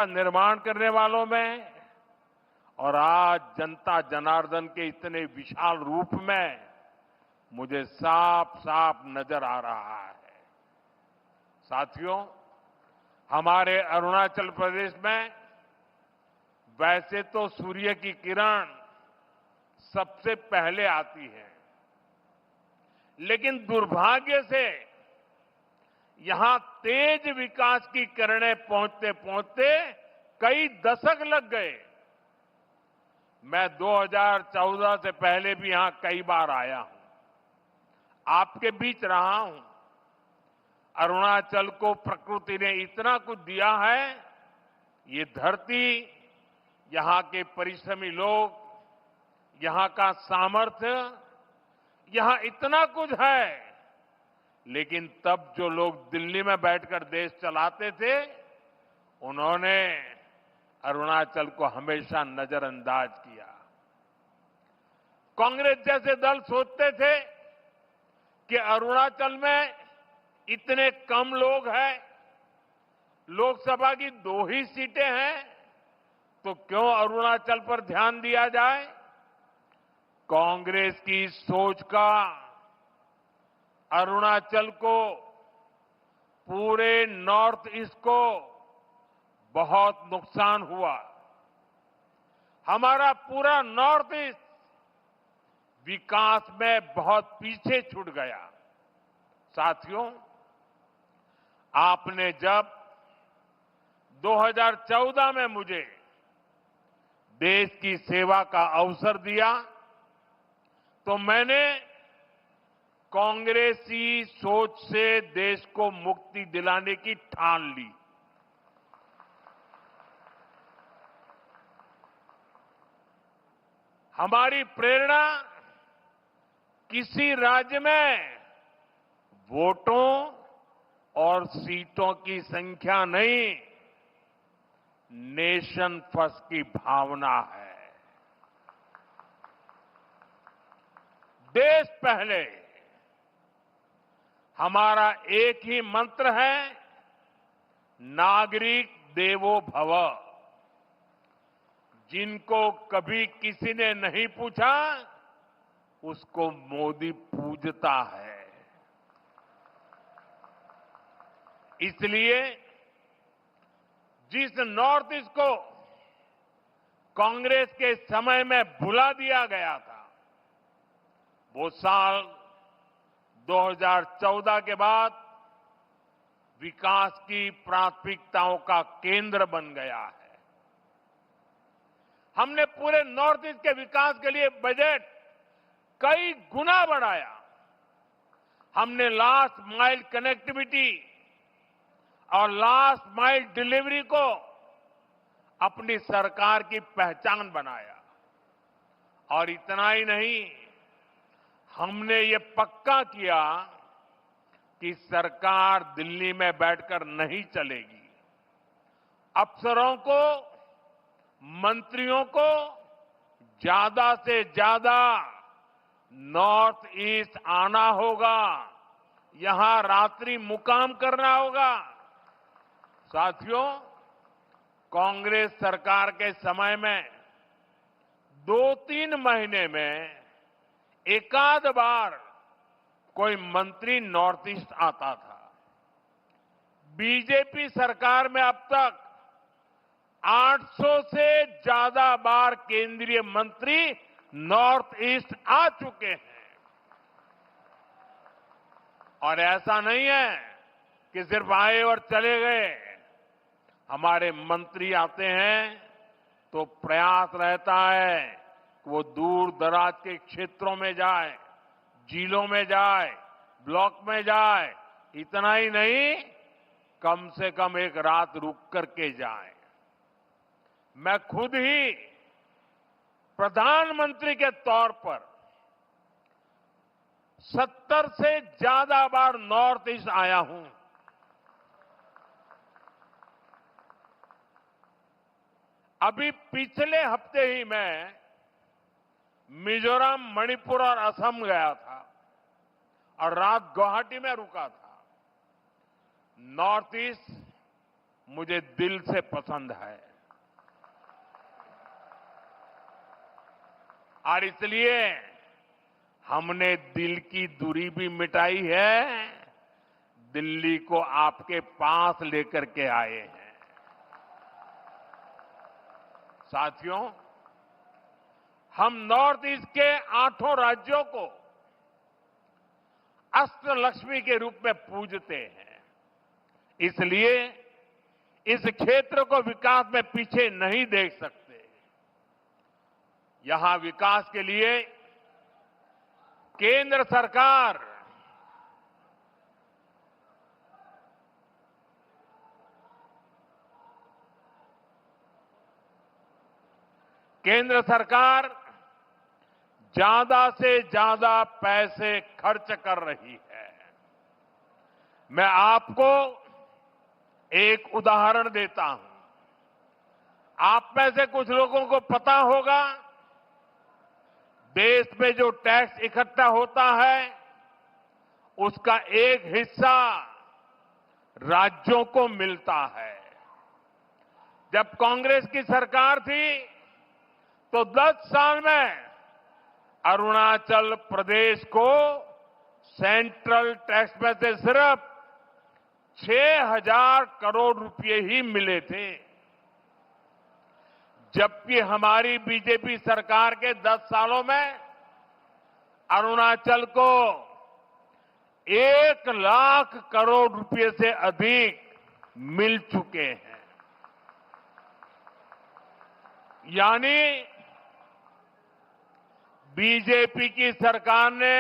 निर्माण करने वालों में और आज जनता जनार्दन के इतने विशाल रूप में मुझे साफ साफ नजर आ रहा है। साथियों, हमारे अरुणाचल प्रदेश में वैसे तो सूर्य की किरण सबसे पहले आती है, लेकिन दुर्भाग्य से यहां तेज विकास की किरणें पहुंचते पहुंचते कई दशक लग गए। मैं 2014 से पहले भी यहां कई बार आया हूं, आपके बीच रहा हूं। अरुणाचल को प्रकृति ने इतना कुछ दिया है, ये धरती, यहां के परिश्रमी लोग, यहां का सामर्थ्य, यहां इतना कुछ है। लेकिन तब जो लोग दिल्ली में बैठकर देश चलाते थे, उन्होंने अरुणाचल को हमेशा नजरअंदाज किया। कांग्रेस जैसे दल सोचते थे कि अरुणाचल में इतने कम लोग हैं, लोकसभा की 2 ही सीटें हैं, तो क्यों अरुणाचल पर ध्यान दिया जाए। कांग्रेस की सोच का अरुणाचल को, पूरे नॉर्थ ईस्ट को बहुत नुकसान हुआ। हमारा पूरा नॉर्थ ईस्ट विकास में बहुत पीछे छूट गया। साथियों, आपने जब 2014 में मुझे देश की सेवा का अवसर दिया, तो मैंने कांग्रेसी सोच से देश को मुक्ति दिलाने की ठान ली। हमारी प्रेरणा किसी राज्य में वोटों और सीटों की संख्या नहीं, नेशन फर्स्ट की भावना है। देश पहले, हमारा एक ही मंत्र है, नागरिक देवो भव। जिनको कभी किसी ने नहीं पूछा, उसको मोदी पूजता है। इसलिए जिस नॉर्थ ईस्ट को कांग्रेस के समय में भुला दिया गया था, वो साल 2014 के बाद विकास की प्राथमिकताओं का केंद्र बन गया है। हमने पूरे नॉर्थ ईस्ट के विकास के लिए बजट कई गुना बढ़ाया। हमने लास्ट माइल कनेक्टिविटी और लास्ट माइल डिलीवरी को अपनी सरकार की पहचान बनाया। और इतना ही नहीं, हमने ये पक्का किया कि सरकार दिल्ली में बैठकर नहीं चलेगी। अफसरों को, मंत्रियों को ज्यादा से ज्यादा नॉर्थ ईस्ट आना होगा, यहां रात्रि मुकाम करना होगा। साथियों, कांग्रेस सरकार के समय में 2-3 महीने में एकाध बार कोई मंत्री नॉर्थ ईस्ट आता था। बीजेपी सरकार में अब तक 800 से ज्यादा बार केंद्रीय मंत्री नॉर्थ ईस्ट आ चुके हैं। और ऐसा नहीं है कि सिर्फ आए और चले गए। हमारे मंत्री आते हैं तो प्रयास रहता है कि वो दूर दराज के क्षेत्रों में जाए, जिलों में जाए, ब्लॉक में जाए। इतना ही नहीं, कम से कम एक रात रुक करके जाए। मैं खुद ही प्रधानमंत्री के तौर पर 70 से ज्यादा बार नॉर्थ ईस्ट आया हूं। अभी पिछले हफ्ते ही मैं मिजोरम, मणिपुर और असम गया था और रात गुवाहाटी में रुका था। नॉर्थ ईस्ट मुझे दिल से पसंद है और इसलिए हमने दिल की दूरी भी मिटाई है, दिल्ली को आपके पास लेकर के आए हैं। साथियों, हम नॉर्थ ईस्ट के 8 राज्यों को अष्टलक्ष्मी के रूप में पूजते हैं, इसलिए इस क्षेत्र को विकास में पीछे नहीं देख सकते। यहां विकास के लिए केंद्र सरकार ज्यादा से ज्यादा पैसे खर्च कर रही है। मैं आपको एक उदाहरण देता हूं। आप में से कुछ लोगों को पता होगा, देश में जो टैक्स इकट्ठा होता है उसका एक हिस्सा राज्यों को मिलता है। जब कांग्रेस की सरकार थी तो 10 साल में अरुणाचल प्रदेश को सेंट्रल टैक्स में से सिर्फ 6,000 करोड़ रुपए ही मिले थे, जबकि हमारी बीजेपी सरकार के 10 सालों में अरुणाचल को 1 लाख करोड़ रुपए से अधिक मिल चुके हैं। यानी बीजेपी की सरकार ने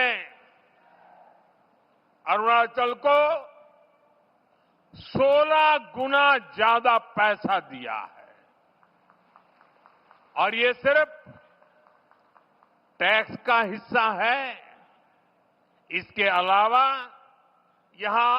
अरुणाचल को 16 गुना ज्यादा पैसा दिया है और ये सिर्फ टैक्स का हिस्सा है। इसके अलावा यहां